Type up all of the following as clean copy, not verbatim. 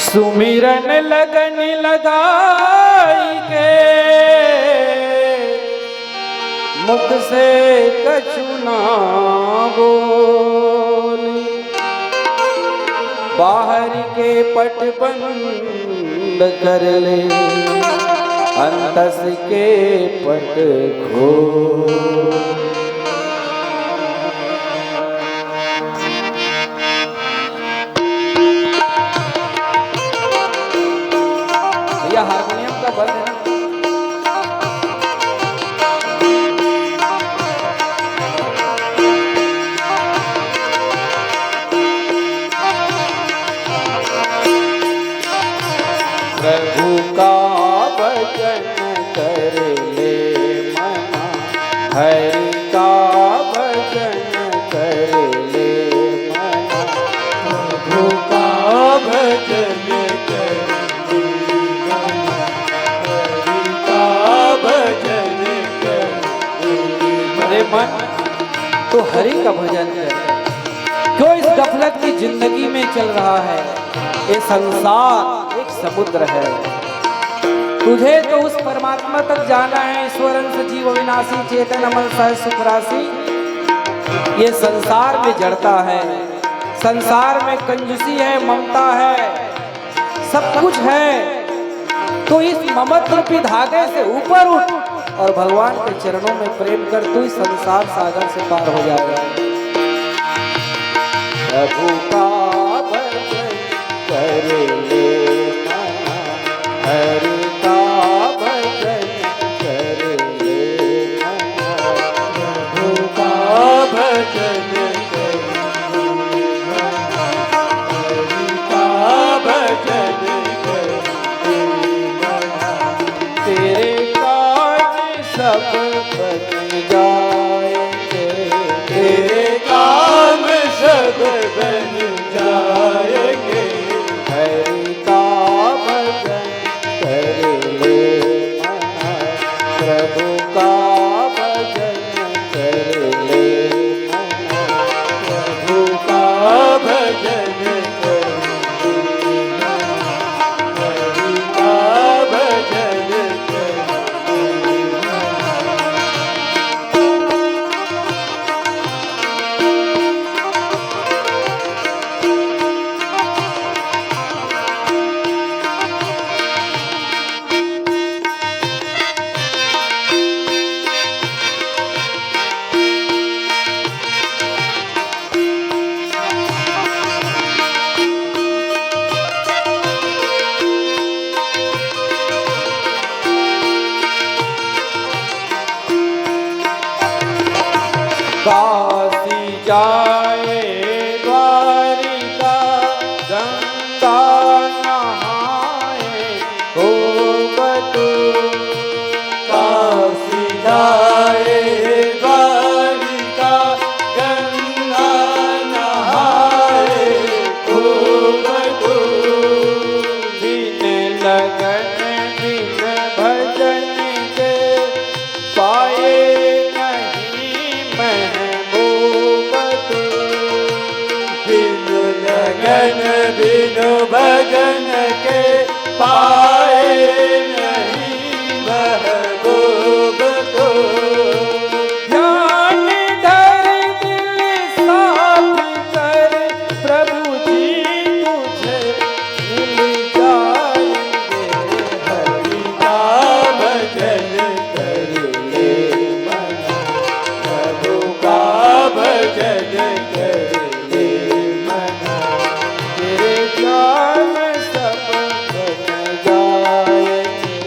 सुमिरन लगन लगाई के मुख से कछु ना बोली, बाहर के पट बंद कर ले अंतस के पट खोल। हारमोनियम का बल है। प्रभु का भजन कर ले मना, हरि का भजन कर ले मना, प्रभु का भजन मन तो हरि का भजन कर। क्यों इस गफलत की जिंदगी में चल रहा है? ये संसार एक समुद्र है, तुझे तो उस परमात्मा तक जाना है। ईश्वरन सजीव अविनाशी चेतन अमल सह सुख राशि। ये संसार में जड़ता है, संसार में कंजूसी है, ममता है, सब कुछ है। तो इस ममत्व रूपी धागे से ऊपर उठ और भगवान के चरणों में प्रेम कर, तू इस संसार सागर से पार हो जाएगा। प्रभु का भजन कर ले मना, हरि का भजन कर ले मना, प्रभु का भजन कर ले मना, हरि का भजन कर ले मना। तेरे सब बन जाएंगे, तेरे काम सब बन जाएंगे। हरि का भजन कर ले मना, प्रभु का भजन कर ले मना, प्रभु का भजन कर ले मना, हरि का भजन कर। काशी जाए द्वारिका, गंगा नहाए हो बतू। काशी जाए द्वारिका, गंगा नहाए हो बतू। बिन लगन बिन भजन के पाए लगन बिनु भजन के पाए नहीं महबूब को। ध्यान धर दिल साफ कर, प्रभु जी तुझे मिल जाएंगे। हरि का भजन कर ले मना, प्रभु का भजन कर ले मना। तेरे काम सब बन जाएंगे,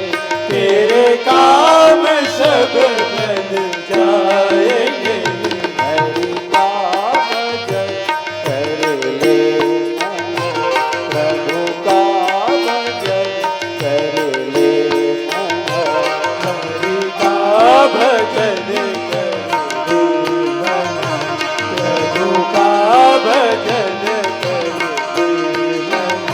तेरे काम सब बन जाएंगे। हरि का भजन कर ले मना, प्रभु का भजन कर ले मना, हरि का भजन कर ले मना, प्रभु का भजन कर ले मना।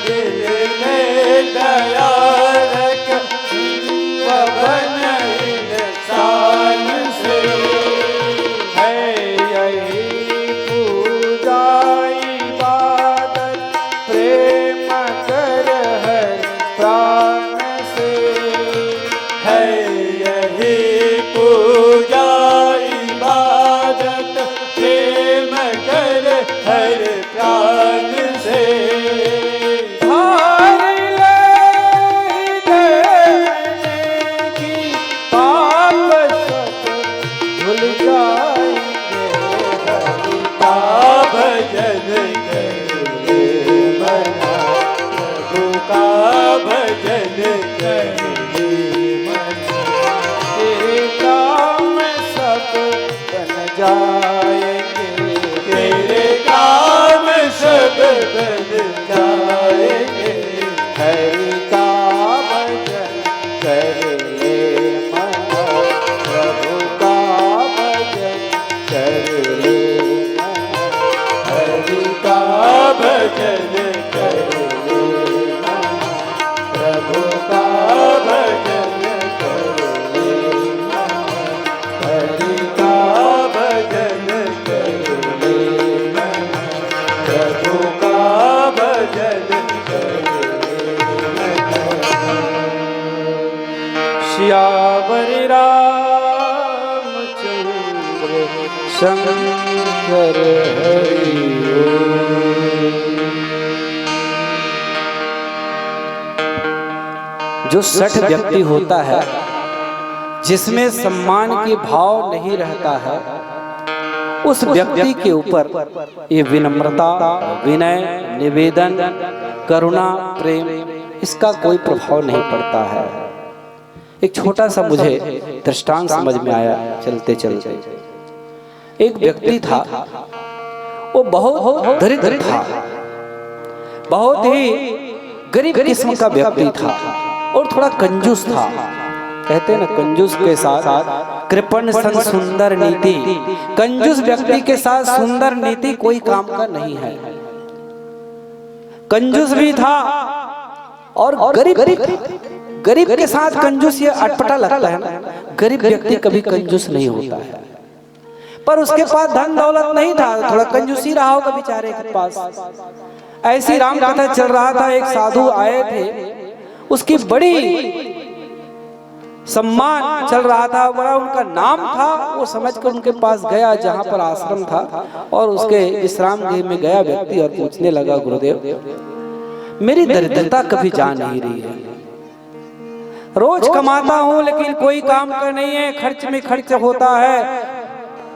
दिल में दया रख पवन इंसान से। है यही पूजा इबादत प्रेम कर हर प्राण से। है यही पूजा इबादत प्रेम कर हर प्राण से। धार ले देने की पाप सब भूल जाएंगे हरि का भजन करे मना, प्रभु का भजन करे मना। तेरे काम सब बन जाएंगे। तेरे काम सब बन जाएंगे। हरि का भजन कर ले मना, प्रभु का भजन कर ले मना। हरि का भजन करे मना, प्रभु का भजन करे मना। हरि का भजन करे मना, प्रभु का भजन करे मना। श्यावर रामचंद्र शंकर हरि जो सठ व्यक्ति होता है जिसमें सम्मान के भाव नहीं रहता है, उस व्यक्ति के ऊपर ये विनम्रता, विनय, निवेदन, करुणा, प्रेम इसका कोई प्रभाव नहीं पड़ता है। एक छोटा सा मुझे दृष्टांत समझ में आया चलते चलते। एक व्यक्ति था, वो बहुत दरिद्र था, बहुत ही गरीब किस्म का व्यक्ति था और थोड़ा कंजूस था। कहते हैं ना, कंजूस के साथ कृपण संग सुंदर नीति। कंजूस व्यक्ति के साथ सुंदर नीति कोई काम का नहीं है। कंजूस भी था और गरीब के साथ कंजूस ये अटपटा लगता है ना। गरीब व्यक्ति कभी कंजूस नहीं होता है, पर उसके पास धन दौलत नहीं था, थोड़ा कंजूसी रहा होगा बेचारे के पास। ऐसी राम कथा चल रहा था, एक साधु आए थे, उसकी बड़ी सम्मान चल रहा था, बड़ा उनका नाम था। वो समझकर उनके पास गया जहाँ पर आश्रम था, और उसके विश्राम गृह में गया व्यक्ति और पूछने लगा, गुरुदेव मेरी दरिद्रता कभी जा नहीं रही है, रोज कमाता हूँ लेकिन कोई काम का नहीं है, खर्च में खर्च होता है,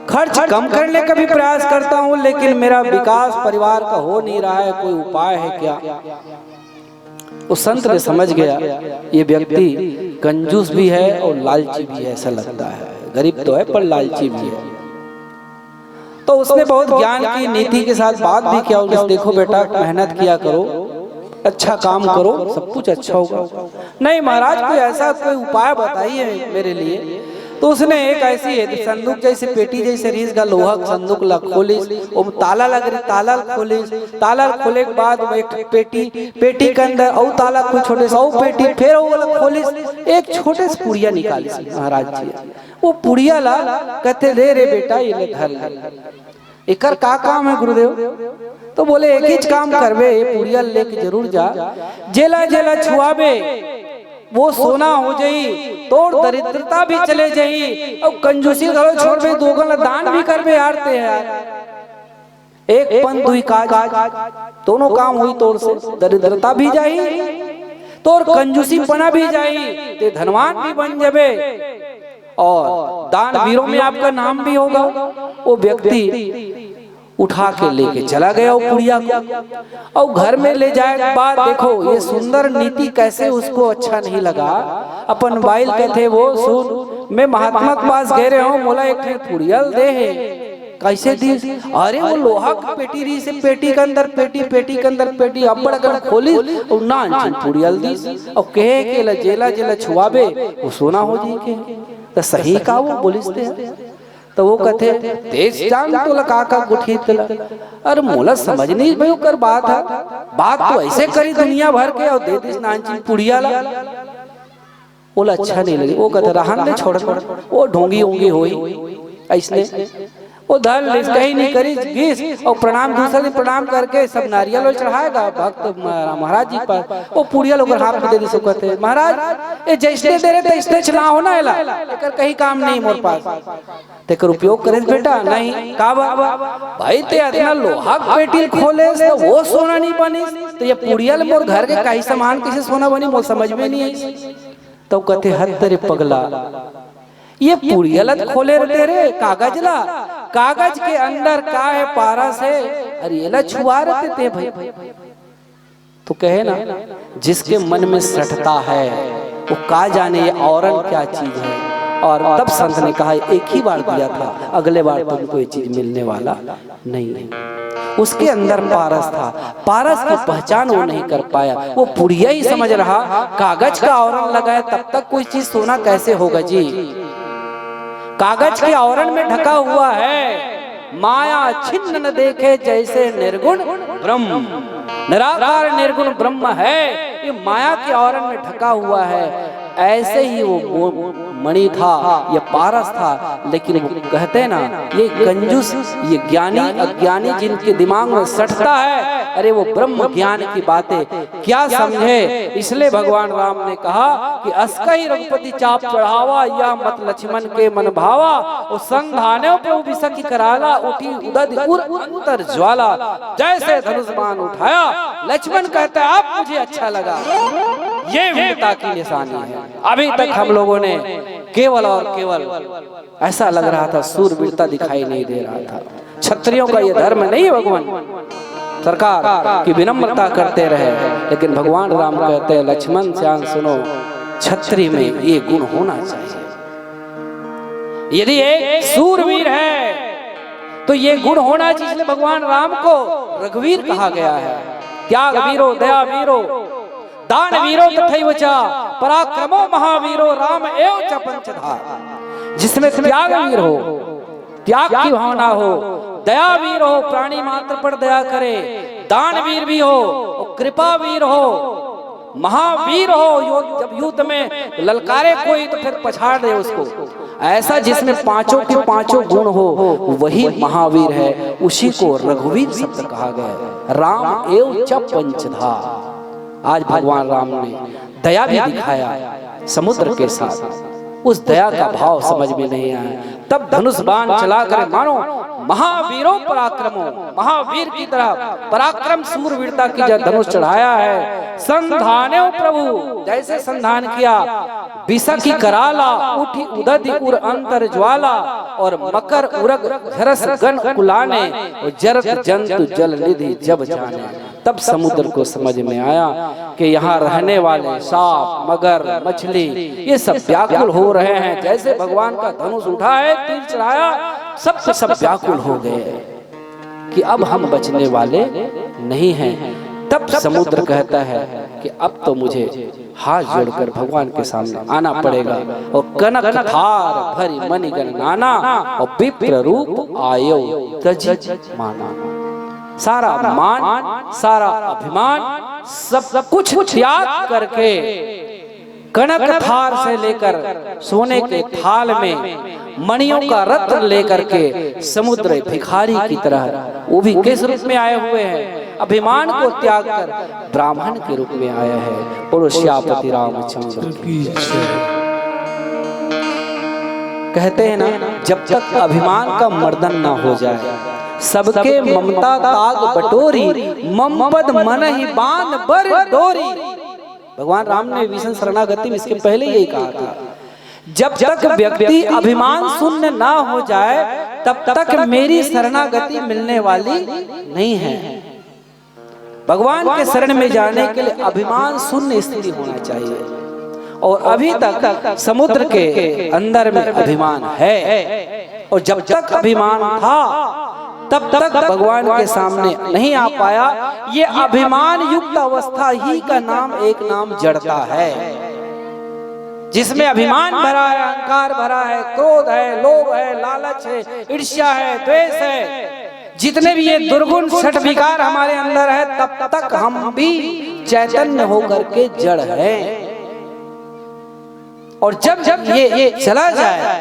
खर्च कम करने का भी प्रयास करता हूँ लेकिन मेरा विकास परिवार का हो नहीं रहा है, कोई उपाय है क्या? उस संत ने समझ गया ये व्यक्ति कंजूस भी है और लालची भी है, ऐसा लगता है। गरीब तो है पर लालची भी है। तो उसने बहुत ज्ञान की नीति के साथ बात भी किया। उसने देखो बेटा, मेहनत किया करो, अच्छा काम करो, सब कुछ अच्छा होगा। नहीं महाराज, कोई ऐसा कोई उपाय बताइए मेरे लिए। तो उसने एक ऐसी संदूक जैसे पेटी जैसे रीस का लोहा संदूक खोली, वो ताला लग रही, ताला खोली, ताला खोले के बाद वो एक पेटी के अंदर और ताला कोई छोटे से पेटी, फिर वो वाला खोली, एक छोटे से पुड़िया निकाली महाराज जी। वो पुड़िया ला कहते रे बेटा ये ले धर, एकर का काम है गुरुदेव? तो बोले एक ही काम करबे, ये पुड़िया लेके जरूर जा, जेला जेला छुआबे वो सोना हो जाई, तोड़ दरिद्रता भी चले जाई और कंजूसी करो छोड़बे, दोगुना दान भी करबे यारते यार। एक पन दुई काज, दोनों काम हुई तोड़ से, दरिद्रता भी जाई तोड़ कंजूसी पना भी जाई, ते धनवान भी बन जाबे और दान वीरों में आपका नाम भी होगा। वो व्यक्ति उठा के लेके चला गया वो पुड़िया को, और घर में ले जाए बाद देखो ये सुंदर नीति कैसे उसको अच्छा नहीं लगा। अपन मोबाइल कहते वो सुन, मैं महात्मा के पास गए रहे हूँ, बोला एक पुड़िया दे है, कैसे दी? अरे वो लोहा की पेटी रही से, पेटी के अंदर पेटी, पेटी के अंदर पेटी, अब बड़ा खोली और ना पुड़िया दी और कहे के जेला जेला छुआबे वो सोना हो जी के। तो सही का वो बोलिसते हैं। तो वो कहते तेज चांद तो लगा का गुठी तिला। अरे मोला समझ नहीं भाई कर बात है, बात तो ऐसे करी दुनिया भर के और दे दी नानची पुड़िया ला। बोला अच्छा नहीं लगे। वो कहते रहन दे छोड़, वो ढोंगी ओंगी होई ऐसने वो धन कहीं नहीं करी गीस और प्रणाम दूसरे दिन प्रणाम करके सब नारियल चढ़ाएगा भक्त महाराज जी पर। वो पुड़िया लोग हाथ में दे दी। कहते महाराज ये जैसे दे रहे थे चला हो ना एला लेकर कहीं काम नहीं मोर पास तेकर उपयोग करे बेटा नहीं का भाई ते इतना लोहा पेटी खोले तो वो सोना नहीं बनी तो ये पुड़िया मोर घर के कहीं सामान कैसे सोना बनी मोर समझ में नहीं आई। तो कहते हद तेरे पगला ये पुड़िया खोले रहते रे कागज ला, कागज के अंदर का है पारा से अरे ये ला छुआ रहते थे भाई। तो कहे ना जिसके मन में सटता है वो का जाने ये औरन क्या चीज है। और तब संत ने कहा एक ही बार दिया था, अगले बार तुमको ये चीज मिलने वाला नहीं है। उसके अंदर पारस था, पारस की पहचान वो नहीं कर पाया। वो पुड़िया ही समझ रहा कागज का आवरण लगाया तब तक कोई चीज सोना कैसे होगा जी। कागज के आवरण में ढका हुआ है, माया छिन्न न देखे जैसे निर्गुण ब्रह्म। निराकार निर्गुण ब्रह्म है, ये माया के आवरण में ढका हुआ है। ऐसे ही वो मणि था, ये पारस था। लेकिन वो कहते ना ये कंजूस, ये ज्ञानी अज्ञानी जिनके दिमाग में सटता है अरे वो ब्रह्म ज्ञान की बातें क्या समझे। इसलिए भगवान राम ने कहा कि अस्कई रघुपति चाप चढ़ावा या मत लक्ष्मण के मन भावा। वो संधाने प्रभु विसखी कराला उठी उदद उर अंतर ज्वाला। जैसे धनुष बाण उठाया लक्ष्मण कहता है अब मुझे अच्छा लगा, ये वीरता की निशानी है। अभी तक हम लोगों ने केवल और केवल ऐसा लग रहा था सूरवीरता दिखाई नहीं दे रहा था। क्षत्रियों का ये धर्म नहीं है भगवान सरकार की विनम्रता करते रहे। लेकिन भगवान राम कहते हैं लक्ष्मण श्याम सुनो, क्षत्रिय में ये गुण होना चाहिए। यदि एक सूरवीर है तो ये गुण होना चाहिए। इसलिए भगवान राम को रघुवीर कहा गया है। त्याग वीरो दया वीरो दान वीरो तथैव च पराक्रमो महावीरो राम एव च पंचधार। जिसमें त्याग वीर हो, त्याग की भावना हो, दया वीर हो, प्राणी मात्र पर दया करे, दान वीर भी हो और कृपा वीर हो, महावीर हो। जब युद्ध में ललकारे कोई तो फिर पछाड़ दे उसको। ऐसा जिसमें पांचों के पांचों गुण हो वही महावीर है। उसी को रघुवीर शब्द कहा गया। राम एव च पंचधार। आज भगवान राम ने दया भी दिखाया समुद्र के साथ। उस दया का भाव समझ में नहीं आया। तब धनुष बाण चलाकर मानो महावीरों पराक्रमों, महावीर की तरह पराक्रम सूरवीरता की जब धनुष चढ़ाया है। संधाने प्रभु जैसे संधान किया विसखी कराला उठी उदधि उर अंतर ज्वाला। और मकर उरग झरस गण कुलाने और जरत जंतु जल निधि जब जाने। तब समुद्र को समझ में आया कि यहाँ रहने वाले सांप मगर मछली ये सब व्याकुल हो रहे हैं। जैसे भगवान का धनुष उठा है, तीर चढ़ाया, सब व्याकुल हो गए कि अब हम बचने वाले नहीं हैं। तब समुद्र कहता है कि अब तो मुझे हाथ जोड़कर भगवान के सामने आना पड़ेगा। और कनक थार भरी मणिगण नाना और विप्र रूप आयो तज माना। सारा मान, सारा अभिमान, सब कुछ त्याग करके कनक थार से लेकर सोने के थाल में मणियों का रत्न लेकर के समुद्र भिखारी की तरह वो भी किस रूप में आए हुए हैं। अभिमान को त्याग कर ब्राह्मण के रूप में आया है। बोलो श्यामपति रामचंद्र की जय। कहते हैं ना जब तक अभिमान का मर्दन ना हो जाए सबके ममता ताग बटोरी ममपद मन ही बान बर डोरी। भगवान राम ने विष्णु शरणागति में इसके पहले यही कहा था। जब तक व्यक्ति अभिमान शून्य ना हो जाए तब तक मेरी शरणागति मिलने वाली नहीं है। भगवान के शरण में जाने के लिए अभिमान शून्य स्थिति होना चाहिए। और अभी तक समुद्र के अंदर में अभिमान है। और जब तक अभिमान था तब तक भगवान के सामने नहीं आ पाया। ये अभिमान युक्त अवस्था ही का नाम एक नाम जड़ता है। जिसमें अभिमान भरा है, अहंकार भरा है, क्रोध है, लोभ है, लालच है, ईर्ष्या है, द्वेष है, जितने भी ये दुर्गुण छठ विकार हमारे अंदर है, तब तक हम भी चैतन्य होकर के जड़ हैं। और जब जब ये चला जाए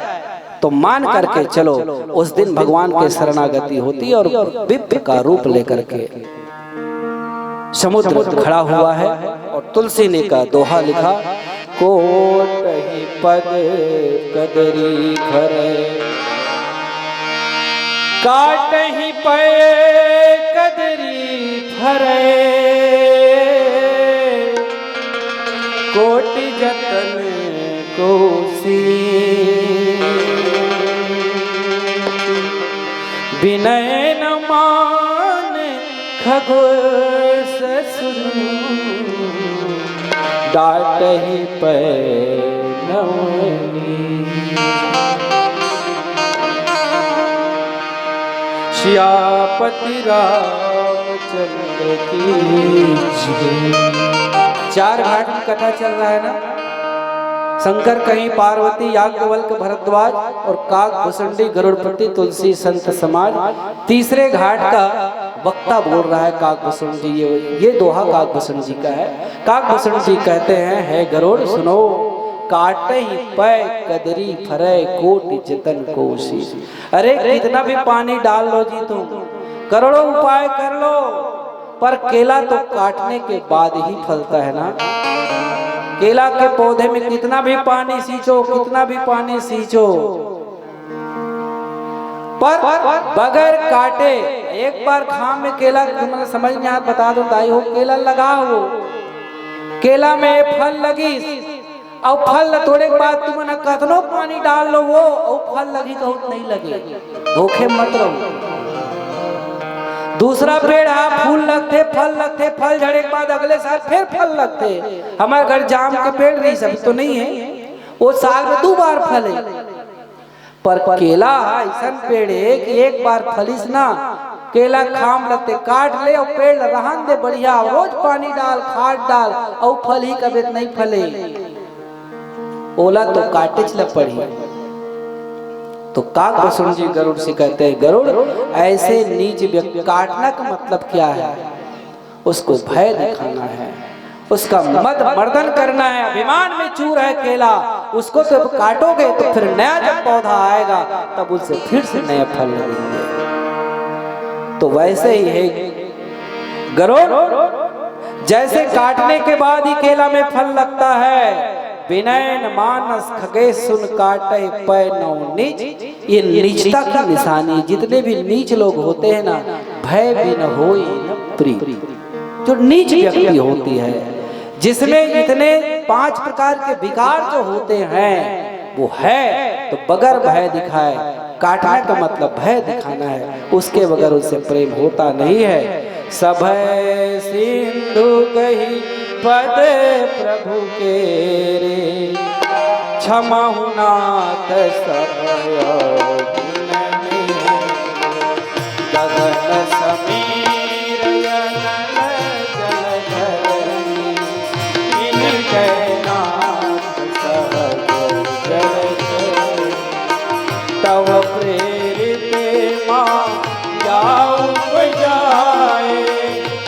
तो मान करके चलो, उस दिन भगवान के शरणागति होती है और विप्र का रूप लेकर के समुद्र खड़ा हुआ है। और तुलसी ने का दोहा लिखा, कोटहि पद कदरी खरे, काटहि पे कदरी फरे, कोटि जतन कोसी, विनय न मान खगोश सुनु, डाटहि पैनवनी। सियापति रामचंद्र की जय। 4 घाट की कथा चल रहा है ना, शंकर कहीं, पार्वती, याज्ञवल्क्य, भरद्वाज और काक भुसुंडी, गरुड़पति, तुलसी, संत समाज। तीसरे घाट का वक्ता बोल रहा है काक भुसुंडी। ये दोहा काक भुसुंडी का है। काक भुसुंडी कहते हैं, है गरुड़ सुनो, काटहि पै कदरी फरै, कोटि जतन कोसी। अरे कितना भी पानी डाल लो जी तुम, करोड़ों उपाय कर लो, पर केला तो काटने के बाद ही फलता है ना। केला के पौधे में कितना भी पानी सींचो, कितना भी पानी सींचो, पर बगैर काटे एक बार खाम में केला, तुम्हें समझ में आप बता दो दाई हो, केला लगाओ, केला में फल लगी और फल थोड़े बाद तुमने कतनो पानी डाल लो वो, और फल लगी तो नहीं लगे, धोखे मत रहो। दूसरा पेड़ फूल लगते, फल लगते, फल झड़े के बाद अगले साल फिर फल लगते। हमारे घर जाम के पेड़ नहीं, सब तो नहीं है, वो साल में 2 बार फले। पर केला ऐसा पेड़ है कि एक बार फलिस ना, केला खाम लगते, काट ले और पेड़ रहन दे बढ़िया, रोज पानी डाल, खाद डाल, और फल ही कभी नहीं फले। ओला तो काटे चल पड़ी। तो काक भुसुंडी गरुड़ से कहते हैं, गरुड़ ऐसे नीच व्यक्ति, काटना का मतलब क्या है? उसको भय दिखाना है, उसका मद मर्दन करना है। अभिमान में चूर है केला, उसको तो काटोगे तो फिर नया जब पौधा आएगा तब उससे फिर से नए फल लगेंगे। तो वैसे ही है गरुड़, जैसे काटने के बाद ही केला में फल लगता है। विनय मानस खगे सुन काटे पै नौ नीच, ये नीचता की निशानी। जितने भी नीच लोग होते हैं ना, भय भी न होई न प्रीति। जो नीच व्यक्ति होती है, जिसमें इतने 5 प्रकार के विकार जो होते हैं, वो है तो बगैर भय दिखाए, काटने का मतलब भय दिखाना है, उसके बगैर उससे प्रेम होता नहीं है। सभय सिंधु कही पद प्रभु के रे, क्षमाहु नाथ समय गगन समीर यनन जलधरी, इनके नाथ सहज जल तव प्रेरित माँ जाऊ बजाए,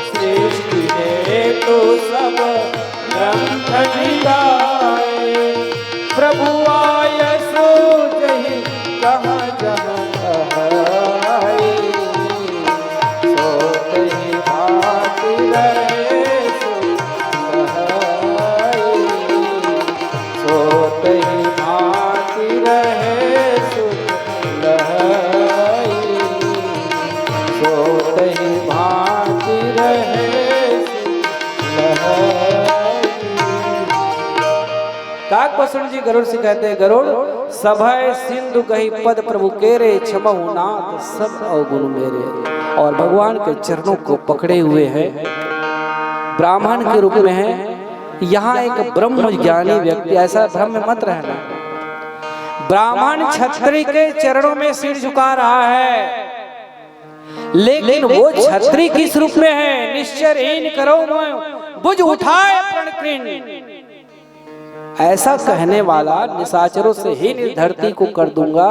सृष्टि है तो सब ग्रंथ गाए। प्रभु आय सो जहि कहाँ जहाँ आए, सो कहीं भांति रहे सुलहाए, सो कहीं भांति रहे सुलहाए, सो कहीं भांति रहे सुलहाए। काक भुसुंडी गरुड़ से कहते हैं, गरुड़ सभय सिंधु कही पद प्रभु केरे, क्षमहु नाथ सब अवगुण मेरे। और भगवान के चरणों को पकड़े हुए हैं, ब्राह्मण के रूप में है। यहाँ एक ब्रह्म ज्ञानी व्यक्ति, ऐसा भ्रम में मत रहना, ब्राह्मण क्षत्रिय के चरणों में सिर झुका रहा है, लेकिन वो क्षत्रिय किस रूप में है? निश्चरहीन करो बुझ उठाए प्रणकृण, ऐसा कहने वाला निशाचरों से ही इस धरती को कर दूंगा,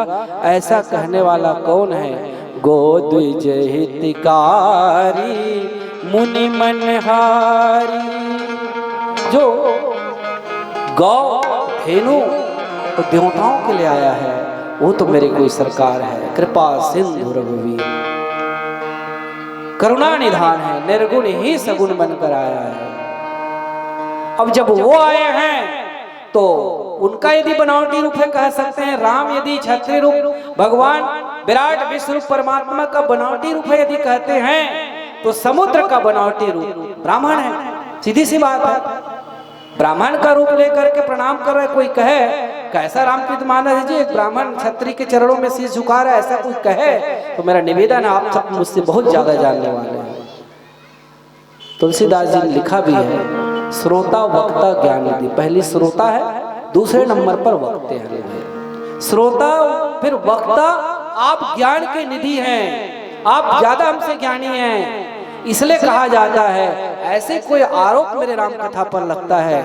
ऐसा कहने वाला कौन है? गोद्विज हितकारी मुनि मनहारी। जो गौ धेनु तो देवताओं के लिए आया है, वो तो मेरी कोई सरकार है। कृपा सिंधु रघुवीर, करुणा निधान है, निर्गुण ही सगुण बनकर आया है। अब जब वो आए हैं तो उनका यदि बनावटी रूप है कह सकते हैं, राम यदि क्षत्रिय रूप, भगवान विराट विश्व रूप परमात्मा का बनावटी रूप है यदि कहते हैं, तो समुद्र का बनावटी रूप ब्राह्मण है। सीधी सी बात है, ब्राह्मण का रूप लेकर के प्रणाम कर रहे, कोई कहे कैसा रामकृत मानस जी, एक ब्राह्मण क्षत्रिय के चरणों में शीश झुका रहा है, ऐसा कोई कहे तो मेरा निवेदन है, आप सब मुझसे बहुत ज्यादा जानने वाले हैं। तुलसीदास जी ने लिखा भी है, श्रोता वक्ता ज्ञान निधि। पहली श्रोता है, दूसरे नंबर पर वक्ते हैं। श्रोता फिर वक्ता, आप ज्ञान के निधि हैं, आप ज्यादा हमसे ज्ञानी हैं, इसलिए कहा जाता है। ऐसे कोई आरोप मेरे राम कथा पर लगता है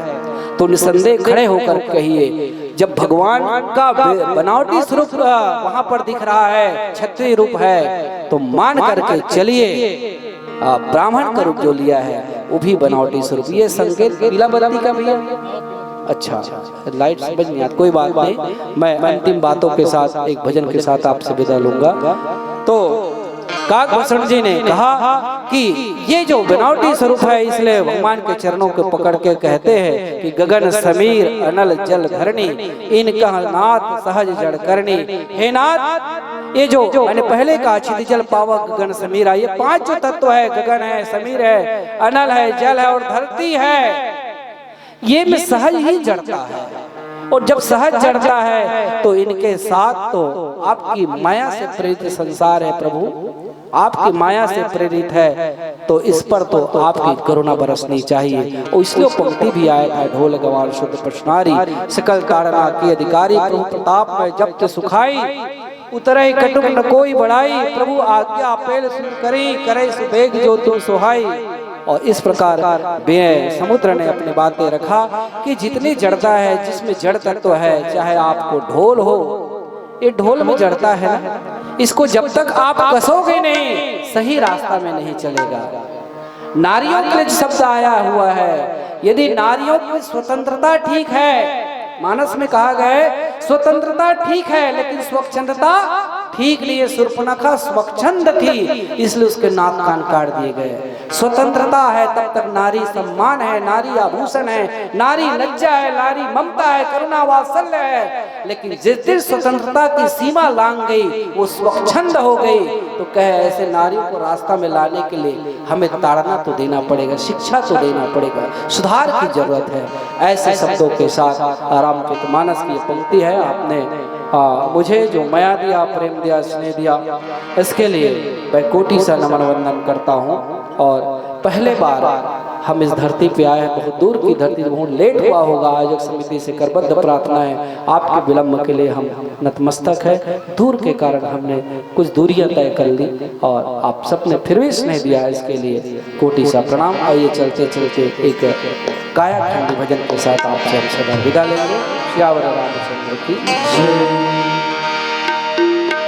तो निसंदेह खड़े होकर कहिए, जब भगवान का बनावटी स्वरूप वहां पर दिख रहा है, क्षत्रिय रूप है, तो मान करके चलिए ब्राह्मण का रूप जो लिया है वो भी बनावटी स्वरूप। ये संकेत पीला बत्ती का भी है। अच्छा, लाइट समझ नहीं आती, कोई बात नहीं, मैं अंतिम बातों के साथ एक भजन के साथ आपसे विदा लूंगा। तो काकभूषण जी ने कहा कि ये जो बनावटी स्वरूप है, इसलिए भगवान के चरणों को पकड़ के कहते हैं कि गगन समीर अनल जल धरणी, इनका नाथ सहज जड़ करनी। हे नाथ, ये जो मैंने पहले कहा, क्षितिजल पावक गगन समीरा, ये पांच जो तत्व है, गगन है, समीर है, अनल है, जल है और धरती है, ये में सहज ही जड़ता है। और जब सहज जड़ता है तो इनके साथ तो आपकी माया से प्रेरित संसार है प्रभु, आपकी माया से प्रेरित है, तो इस पर तो आपकी करुणा बरसनी चाहिए। और इसलिए पंक्ति भी आया था, ढोल गवार शुद्ध प्रश्नारी, सकल ताड़ना की अधिकारी, प्रभु प्रताप में जब ते सुखाई, उतरे कटुक न कोई बढ़ाई, प्रभु आज्ञा पेल सुन करी, करे सुबेग जो तुम सुहाई। और इस प्रकार समुद्र ने अपनी बातें रखा कि जितनी जड़ता है, जिसमें जड़ तत्व है, चाहे आपको ढोल हो, ये ढोल में जड़ता है ना, इसको जब तक आप कसोगे नहीं, सही रास्ता में नहीं चलेगा। नारियों के लिए शब्द आया हुआ है, यदि नारियों की स्वतंत्रता ठीक है, मानस में कहा गया स्वतंत्रता ठीक है, लेकिन स्वच्छंदता ठीक नहीं है। शूर्पणखा स्वच्छंद थी, इसलिए उसके नाक कान काट दिए गए। स्वतंत्रता है तब तक नारी सम्मान है, नारी आभूषण है, नारी लज्जा है, नारी ममता है, करुणा वात्सल्य है। लेकिन जिस दिन स्वतंत्रता की सीमा लांघ गई, वो स्वच्छंद हो गई, तो कहे ऐसे नारियों को रास्ता में लाने के लिए हमें ताड़ना तो देना पड़ेगा, शिक्षा तो देना पड़ेगा, सुधार की जरूरत है। ऐसे शब्दों के साथ रामचरितमानस की पंक्ति है, आपने मुझे जो माया दिया, प्रेम दिया, स्नेह दिया, इसके लिए मैं कोटि सा नमन वंदन करता हूँ। और पहले बार हम इस धरती पे आए हैं, बहुत दूर की धरती, बहुत लेट हुआ होगा, आयोजक समिति से करबद्ध प्रार्थना है, आपके विलम्ब के लिए हम नतमस्तक है। दूर के कारण हमने कुछ दूरियां तय कर ली और आप सबने फिर भी स्नेह दिया, इसके लिए कोटि सा प्रणाम। आइए चलते चलते एक काया खंडी भजन के साथ आपसे हम सदा विदा लेंगे। श्यावर रामचंद्र की।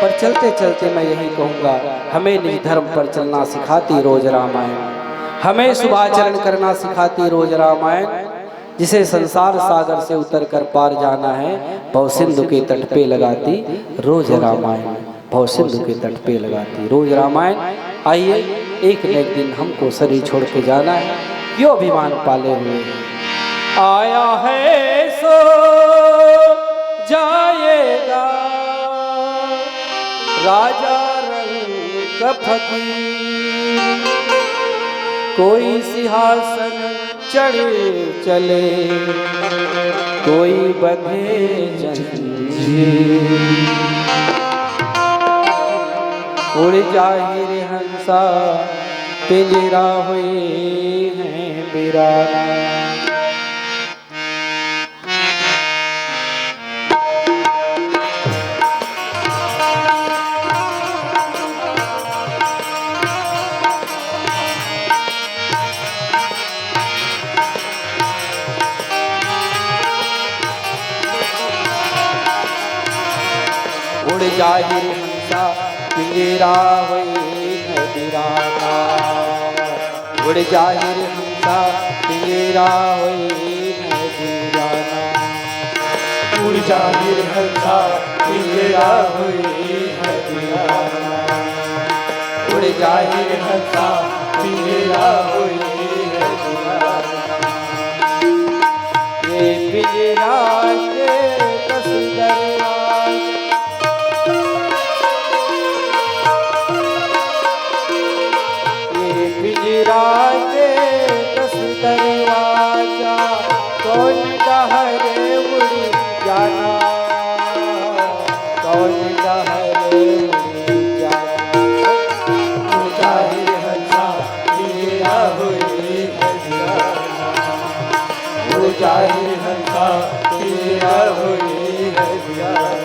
पर चलते चलते मैं यही कहूँगा, हमें निज धर्म पर चलना सिखाती रोज रामायण, हमें शुभाचरण करना सिखाती रोज रामायण। जिसे संसार सागर से उतर कर पार जाना है, भव सिंधु के तट पे लगाती रोज रामायण, भव सिंधु के तट पे लगाती रोज रामायण। आइए एक न एक दिन हमको शरीर छोड़ के जाना है, क्यों अभिमान पाले हुए आया है सो जाएगा, राजा रंग फकीर, कोई सिंहासन चढ़ चले, कोई बंधे जंजीर, उड़ जाहिर हंसा पिंजरा हुए हैं बिराना। जाहिर हंसा पिंजरा होई है वीराना, उड़ जाहिर हंसा पिंजरा होई है वीराना, उड़ जाहिर हंसा पिंजरा हुई है वीराना, उड़ जाहिर हंसा पिंजरा हुई है वीराना। ये पिंजरा के दस दरवाजे, ये पिंजरा के दस दरवाजा, कौन डहरे उड़ जाना, कौन डहरे उड़ जाना, उड़ जाहिर हंसा पिंजरा हुई है वीराना, उड़ जाहिर हंसा पिंजरा हुई है वीराना।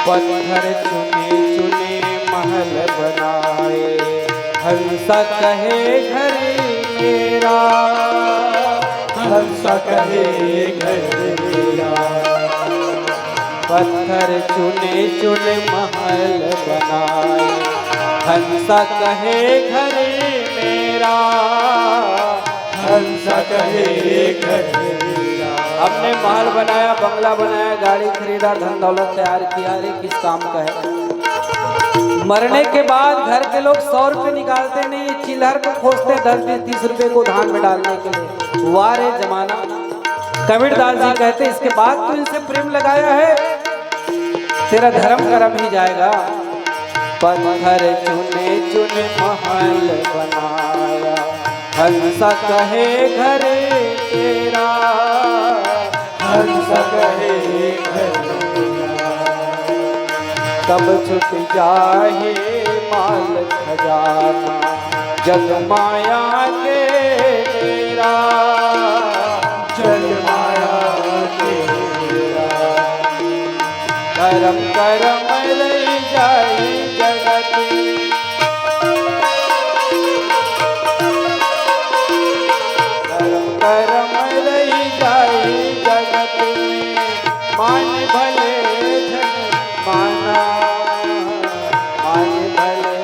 पत्थर चुने चुने महल बनाए, हंसा कहे घर मेरा, हंसा कहे घर मेरा, पत्थर चुने चुने महल बनाए, हंसा कहे घर मेरा, हंसा कहे घर मेरा। हमने महल बनाया, बंगला बनाया, गाड़ी खरीदा, धन दौलत तैयार किया, अरे किस काम का है। मरने के बाद घर के लोग 100 रुपये निकालते नहीं, ये चिल्हर को खोजते 10-20-30 रुपए को धान में डालने के लिए। वार है जमाना। कबीरदास जी कहते इसके बाद तो इनसे प्रेम लगाया है, तेरा धर्म करम ही जाएगा। पत्थर चुने चुने महल बनाया, हंसा कहे घर तेरा, हंसा कहे घर मेरा। कब छुट जाए माल खजाना, जग माया के तेरा, जग माया तेरा। करम करम रही जाए जगत, करम करम रही जाए जगत में, मान भले धन माना, मान भले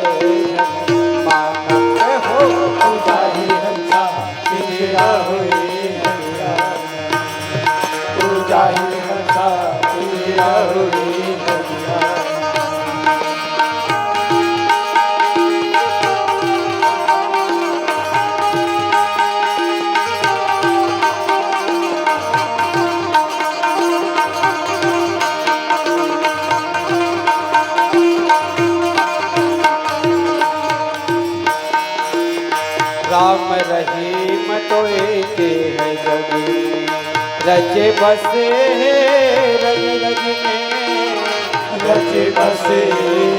धन माना। हो उड़ जाहिर हंसा पिंजरा हुई है वीराना, उड़ जाहिर हंसा पिंजरा हुई है वीराना। राम रहीम तो एक है जग में, रचे बसे है रग रग में, रचे बसे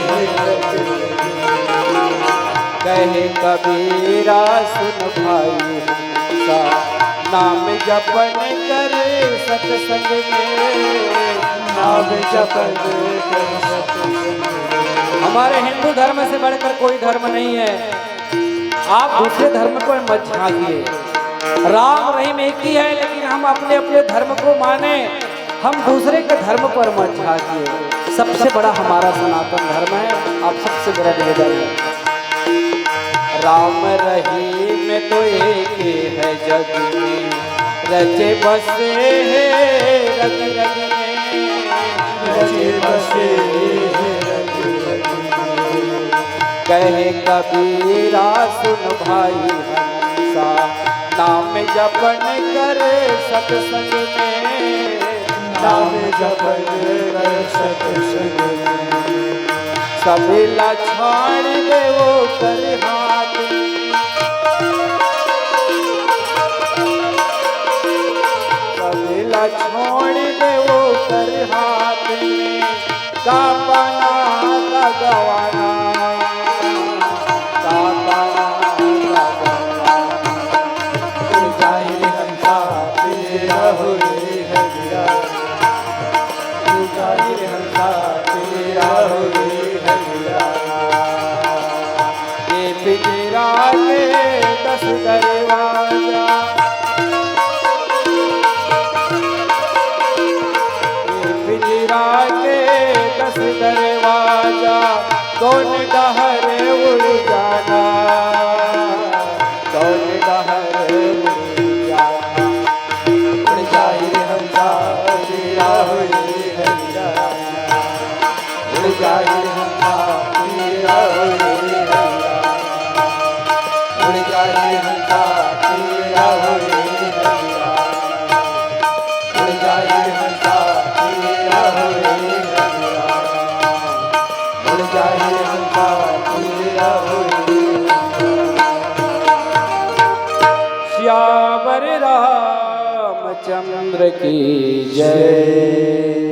रग रग में। कहे कबीरा सुन भाई हंसा, नाम जपन करे सत्संग में, नाम जपन कर सत्संग में। हमारे हिंदू धर्म से बढ़कर कोई धर्म नहीं है। आप दूसरे धर्म को मत झांकिए। राम रहीम एक ही है, लेकिन हम अपने अपने धर्म को माने, हम दूसरे के धर्म पर मत झांकिए। सबसे बड़ा हमारा सनातन धर्म है, आप सबसे बड़ा निवेदन है। राम रहीम तो एक है जग में, रचे बसे है रग रग में, रचे बसे रग रग में। कहे कबीरा सुन भाई हंसा, नाम जपन कर सत्संग में, नाम जपन कर सत्संग में। कबीला छाड़ दे वो कर हाथ कबीला छोड़ दे वो कर हाथ में का पाना का गवाना का पाना का गवाना जाहिर हंसा तेरा हो रे हरिया जाहिर हंसा तेरा हो रे हरिया ये पिंजरा के 10 दरवाजा ये पिंजरा के 10 दरवाजा कौन डहर उड़ जाना कौन डहर उड़ जाना जाहिर हंसा तेरा हो रे हरिया जाहिर हंसा तेरा हो रे हरिया जाहिर हंसा तेरा हो रे हरिया जाहिर हंसा तेरा हो रे हरिया जाहिर हंसा तेरा हो रे श्यावर रामचंद्र की जय।